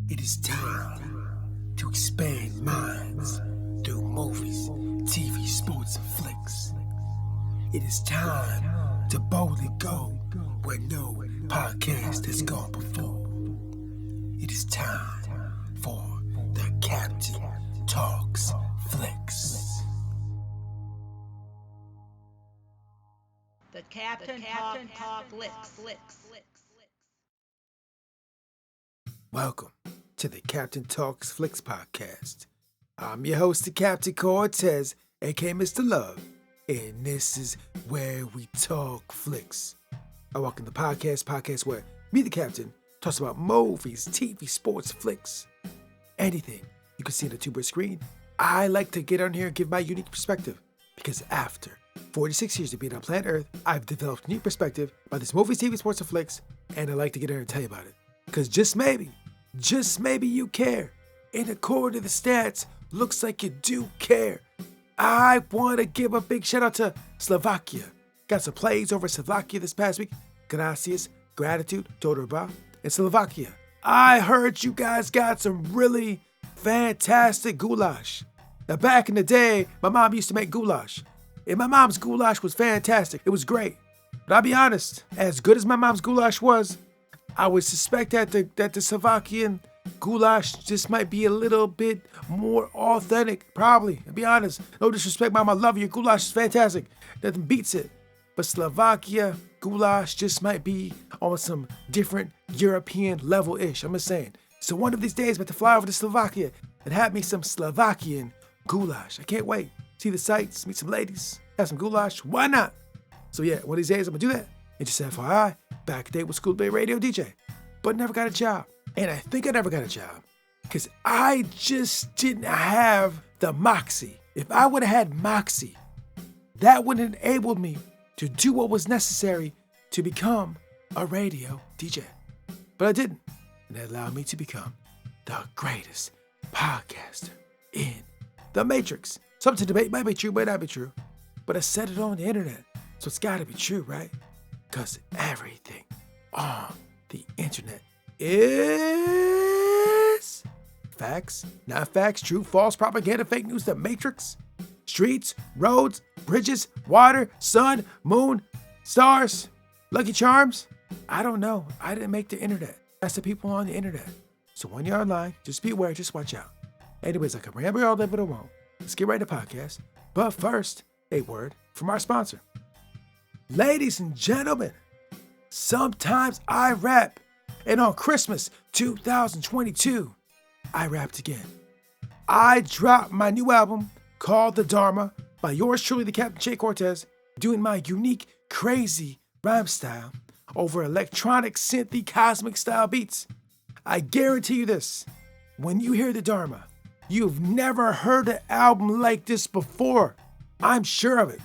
It is time to expand minds through movies, TV, sports, and flicks. It is time to boldly go where no podcast has gone before. It is time for the Captain Talks Flicks. The Captain Talk Flicks. Welcome to the Captain Talks Flicks podcast. I'm your host, the Captain Cortez, aka Mr. Love, and this is where we talk flicks. I welcome the podcast where me, the Captain, talks about movies, TV, sports, flicks, anything you can see on the two-bird screen. I like to get on here and give my unique perspective because after 46 years of being on planet Earth, I've developed a new perspective about these movies, TV, sports, and flicks, and I like to get on here and tell you about it. Because just maybe you care. And according to the stats, looks like you do care. I want to give a big shout out to Slovakia. Got some plays over Slovakia this past week. Gracias, gratitude, Dodorba, and Slovakia. I heard you guys got some really fantastic goulash. Now back in the day, my mom used to make goulash. And my mom's goulash was fantastic. It was great. But I'll be honest, as good as my mom's goulash was, I would suspect that the Slovakian goulash just might be a little bit more authentic. Probably. I'll be honest. No disrespect, Mom. I love your goulash. It's fantastic. Nothing beats it. But Slovakia goulash just might be on some different European level-ish. I'm just saying. So one of these days, I'm about to fly over to Slovakia and have me some Slovakian goulash. I can't wait. See the sights, meet some ladies, have some goulash. Why not? So yeah, one of these days I'm gonna do that. And just FYI, back in the day with School Bay Radio DJ, but never got a job. And I think I never got a job because I just didn't have the moxie. If I would have had moxie, that would have enabled me to do what was necessary to become a radio DJ. But I didn't. And that allowed me to become the greatest podcaster in the Matrix. Something to debate might be true, might not be true. But I said it on the internet, so it's gotta be true, right? Because everything on the internet is facts, not facts, true, false, propaganda, fake news, the Matrix, streets, roads, bridges, water, sun, moon, stars, Lucky Charms. I don't know. I didn't make the internet. That's the people on the internet. So when you're online, just be aware, just watch out. Anyways, I can ramble all day, but I won't. Let's get right to the podcast. But first, a word from our sponsor. Ladies and gentlemen, sometimes I rap. And on Christmas 2022, I rapped again. I dropped my new album called The Dharma by yours truly, the Captain Che Cortez, doing my unique, crazy rhyme style over electronic, synthy, cosmic style beats. I guarantee you this, when you hear The Dharma, you've never heard an album like this before. I'm sure of it.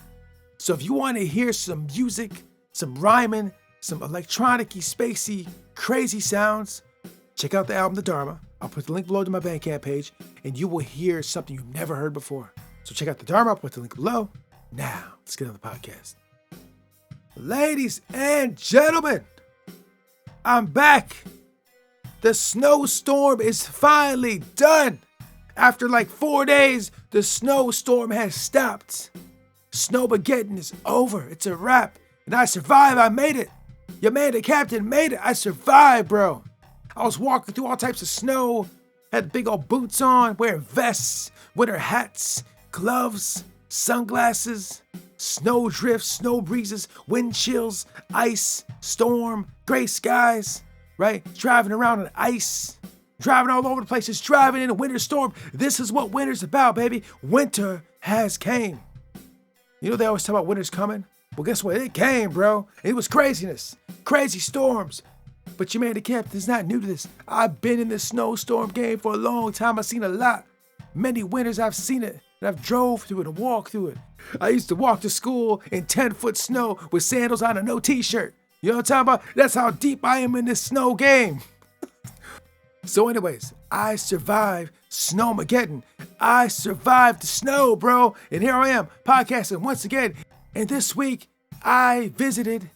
So if you want to hear some music, some rhyming, some electronic-y, spacey, crazy sounds, check out the album The Dharma. I'll put the link below to my Bandcamp page, and you will hear something you've never heard before. So check out The Dharma. I'll put the link below. Now, let's get on the podcast. Ladies and gentlemen, I'm back. The snowstorm is finally done. After like 4 days, the snowstorm has stopped. Snowmageddon is over. It's a wrap. And I survived. I made it. Your man, the Captain, made it. I survived, bro. I was walking through all types of snow. Had big old boots on, wearing vests, winter hats, gloves, sunglasses, snow drifts, snow breezes, wind chills, ice, storm, gray skies, right? Driving around on ice. Driving all over the place, just driving in a winter storm. This is what winter's about, baby. Winter has came. You know they always talk about winter's coming? Well, guess what? It came, bro. It was craziness. Crazy storms. But your man, the Captain, is not new to this. I've been in this snowstorm game for a long time. I've seen a lot. Many winters I've seen it. And I've drove through it and walked through it. I used to walk to school in 10-foot snow with sandals on and no t-shirt. You know what I'm talking about? That's how deep I am in this snow game. So anyways, I survived Snowmageddon. I survived the snow, bro. And here I am, podcasting once again. And this week, I visited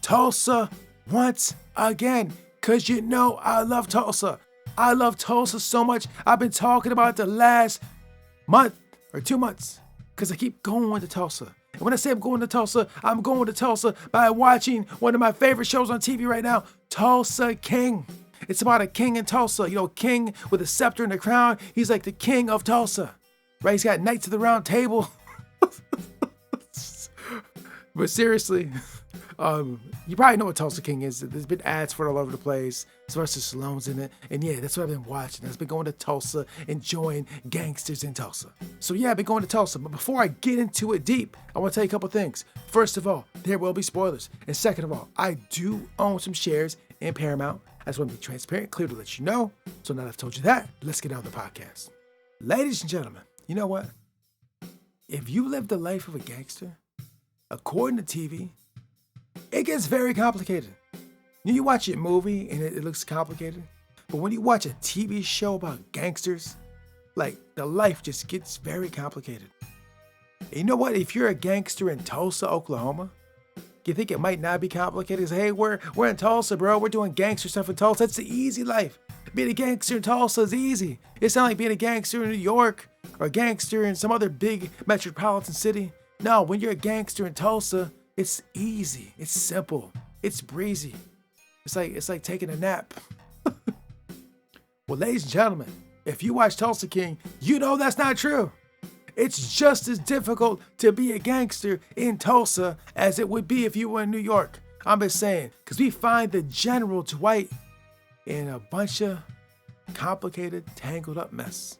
Tulsa once again. Because you know I love Tulsa. I love Tulsa so much. I've been talking about it the last month or 2 months because I keep going to Tulsa. And when I say I'm going to Tulsa, I'm going to Tulsa by watching one of my favorite shows on TV right now, Tulsa King. It's about a king in Tulsa, king with a scepter and a crown. He's like the king of Tulsa, right? He's got Knights of the Round Table. But seriously, you probably know what Tulsa King is. There's been ads for it all over the place. Sylvester Stallone's in it. And yeah, that's what I've been watching. I've been going to Tulsa, enjoying gangsters in Tulsa. So yeah, I've been going to Tulsa. But before I get into it deep, I want to tell you a couple things. First of all, there will be spoilers. And second of all, I do own some shares in Paramount. I just want to be transparent, clear to let you know. So now that I've told you that, let's get on the podcast. Ladies and gentlemen, you know what? If you live the life of a gangster, according to TV, it gets very complicated. You watch a movie and it looks complicated, but when you watch a TV show about gangsters, like the life just gets very complicated. And you know what? If you're a gangster in Tulsa, Oklahoma, you think it might not be complicated? Because hey, we're in Tulsa, bro. We're doing gangster stuff in Tulsa. That's the easy life. Being a gangster in Tulsa is easy. It's not like being a gangster in New York or a gangster in some other big metropolitan city. No, when you're a gangster in Tulsa, it's easy. It's simple. It's breezy. It's like taking a nap. Well, ladies and gentlemen, if you watch Tulsa King, you know that's not true. It's just as difficult to be a gangster in Tulsa as it would be if you were in New York. I'm just saying, because we find the General Dwight in a bunch of complicated, tangled up mess.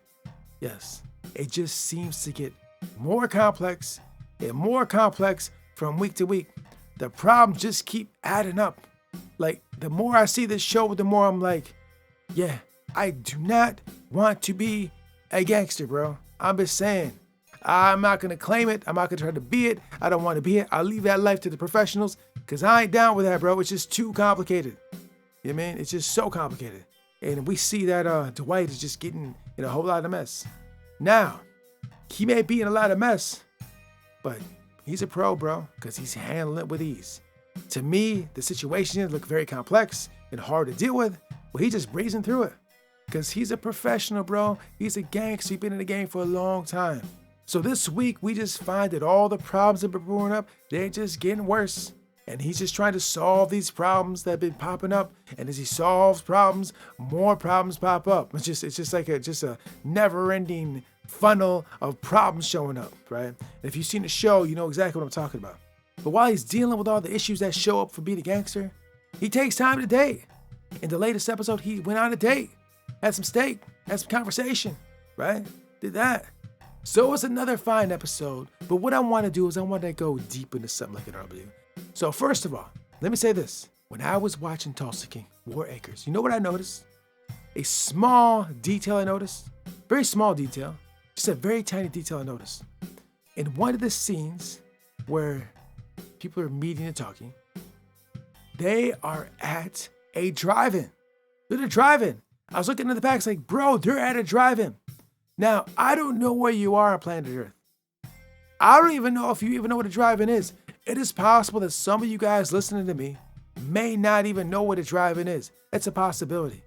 Yes, it just seems to get more complex and more complex from week to week. The problems just keep adding up. Like, the more I see this show, the more I'm like, yeah, I do not want to be a gangster, bro. I'm just saying. I'm not going to claim it. I'm not going to try to be it. I don't want to be it. I'll leave that life to the professionals because I ain't down with that, bro. It's just too complicated. You know what I mean? It's just so complicated. And we see that Dwight is just getting in a whole lot of mess. Now, he may be in a lot of mess, but he's a pro, bro, because he's handling it with ease. To me, the situation looked very complex and hard to deal with, but he's just breezing through it because he's a professional, bro. He's a gangster. He's been in the game for a long time. So this week, we just find that all the problems that have been brewing up, they're just getting worse. And he's just trying to solve these problems that have been popping up. And as he solves problems, more problems pop up. It's just like a never-ending funnel of problems showing up, right? And if you've seen the show, you know exactly what I'm talking about. But while he's dealing with all the issues that show up for being a gangster, he takes time to date. In the latest episode, he went on a date, had some steak, had some conversation, right? Did that. So it's another fine episode, but what I want to do is I want to go deep into something like an RW. So first of all, let me say this. When I was watching Tulsa King, Warr Acres, you know what I noticed? A small detail I noticed, very small detail, just a very tiny detail I noticed. In one of the scenes where people are meeting and talking, they are at a drive-in. They're at a drive-in. I was looking at the back, it's like, bro, they're at a drive-in. Now, I don't know where you are on planet Earth. I don't even know if you even know what a drive-in is. It is possible that some of you guys listening to me may not even know what a drive-in is. It's a possibility.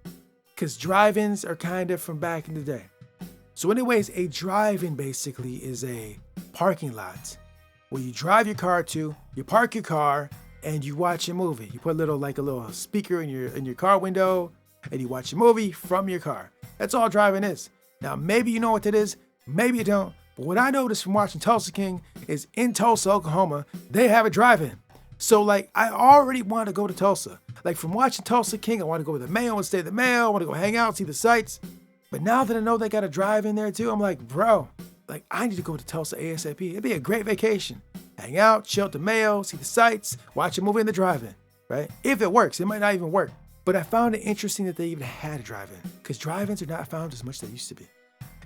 Because drive-ins are kind of from back in the day. So anyways, a drive-in basically is a parking lot where you drive your car to, you park your car, and you watch a movie. You put a little speaker in your car window, and you watch a movie from your car. That's all drive-in is. Now, maybe you know what that is, maybe you don't, but what I noticed from watching Tulsa King is in Tulsa, Oklahoma, they have a drive-in. So, like, I already want to go to Tulsa. Like, from watching Tulsa King, I want to go to the Mayo and stay at the Mayo, I want to go hang out, see the sights. But now that I know they got a drive-in there, too, I'm like, bro, like, I need to go to Tulsa ASAP. It'd be a great vacation. Hang out, chill at the Mayo, see the sights, watch a movie in the drive-in, right? If it works, it might not even work. But I found it interesting that they even had a drive-in because drive-ins are not found as much as they used to be.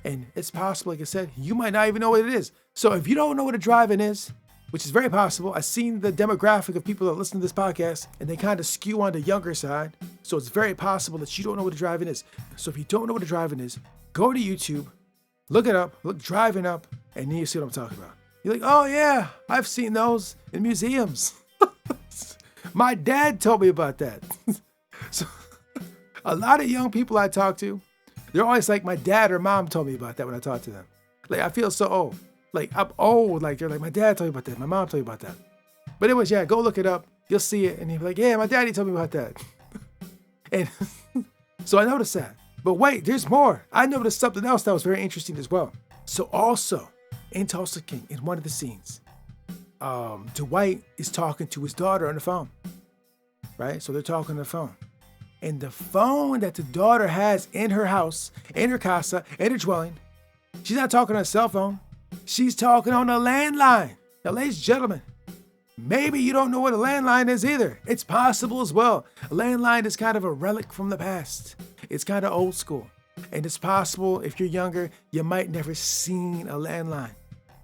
And it's possible, like I said, you might not even know what it is. So if you don't know what a drive-in is, which is very possible, I've seen the demographic of people that listen to this podcast and they kind of skew on the younger side. So it's very possible that you don't know what a drive-in is. So if you don't know what a drive-in is, go to YouTube, look it up, look drive-in up, and then you see what I'm talking about. You're like, oh yeah, I've seen those in museums. My dad told me about that. So A lot of young people I talk to, they're always like, my dad or mom told me about that when I talk to them. Like, I feel so old. Like, I'm old. Like, they're like, my dad told me about that. My mom told me about that. But anyways, yeah, go look it up. You'll see it. And you'll be like, yeah, my daddy told me about that. And so I noticed that. But wait, there's more. I noticed something else that was very interesting as well. So also, in Tulsa King, in one of the scenes, Dwight is talking to his daughter on the phone. Right? So they're talking on the phone. And the phone that the daughter has in her house, in her casa, in her dwelling, she's not talking on a cell phone. She's talking on a landline. Now, ladies and gentlemen, maybe you don't know what a landline is either. It's possible as well. A landline is kind of a relic from the past. It's kind of old school. And it's possible if you're younger, you might never seen a landline.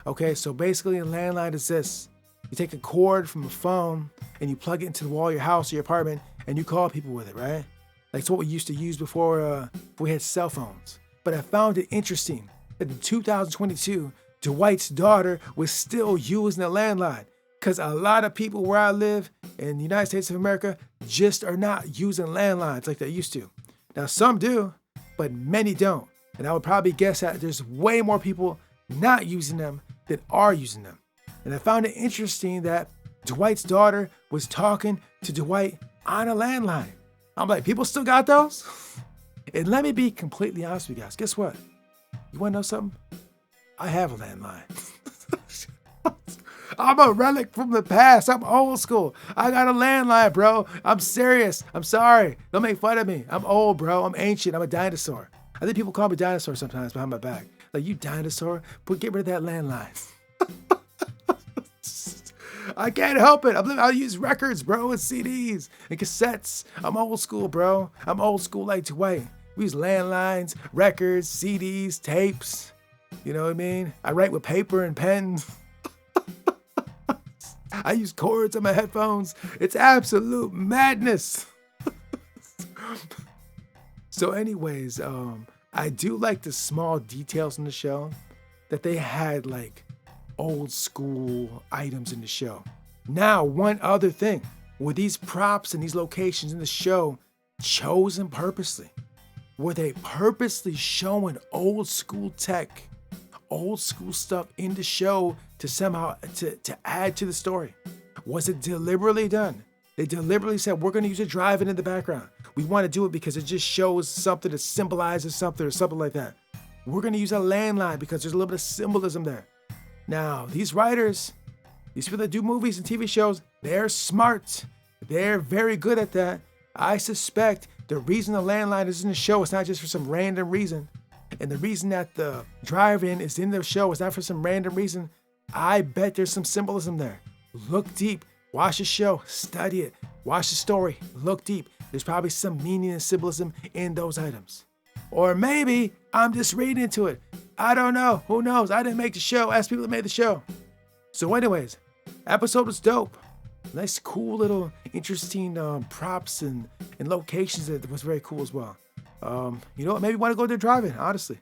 Okay, so basically a landline is this. You take a cord from a phone and you plug it into the wall of your house or your apartment and you call people with it, right? Like it's what we used to use before we had cell phones. But I found it interesting that in 2022, Dwight's daughter was still using a landline. Because a lot of people where I live in the United States of America just are not using landlines like they used to. Now, some do, but many don't. And I would probably guess that there's way more people not using them than are using them. And I found it interesting that Dwight's daughter was talking to Dwight on a landline. I'm like, people still got those? And let me be completely honest with you guys. Guess what? You want to know something? I have a landline. I'm a relic from the past. I'm old school. I got a landline, bro. I'm serious. I'm sorry. Don't make fun of me. I'm old, bro. I'm ancient. I'm a dinosaur. I think people call me dinosaur sometimes behind my back. Like, you dinosaur, but get rid of that landline. I can't help it. I use records, bro, and CDs and cassettes. I'm old school, bro. I'm old school like Dwight. We use landlines, records, CDs, tapes. You know what I mean? I write with paper and pens. I use cords on my headphones. It's absolute madness. So anyways, I do like the small details in the show that they had like old school items in the show. Now, one other thing, were these props and these locations in the show chosen purposely? Were they purposely showing old school tech, old school stuff in the show to somehow to add to the story? Was it deliberately done? They deliberately said, we're going to use a drive-in in the background. We want to do it because it just shows something that symbolizes something or something like that. We're going to use a landline because there's a little bit of symbolism there. Now, these writers, these people that do movies and TV shows, they're smart. They're very good at that. I suspect the reason the landline is in the show is not just for some random reason. And the reason that the drive-in is in the show is not for some random reason. I bet there's some symbolism there. Look deep. Watch the show. Study it. Watch the story. Look deep. There's probably some meaning and symbolism in those items. Or maybe I'm just reading into it. I don't know. Who knows? I didn't make the show. Ask people that made the show. So anyways, episode was dope. Nice, cool little interesting props and locations that was very cool as well. You know what? Maybe want to go to the drive-in, honestly.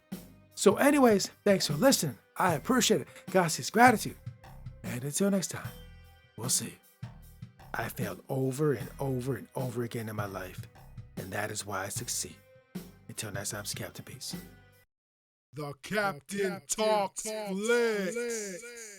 So anyways, thanks for listening. I appreciate it. Gracias, gratitude. And until next time, we'll see. I failed over and over and over again in my life, and that is why I succeed. Until next time, it's Captain Peace. The Captain Talks Flicks.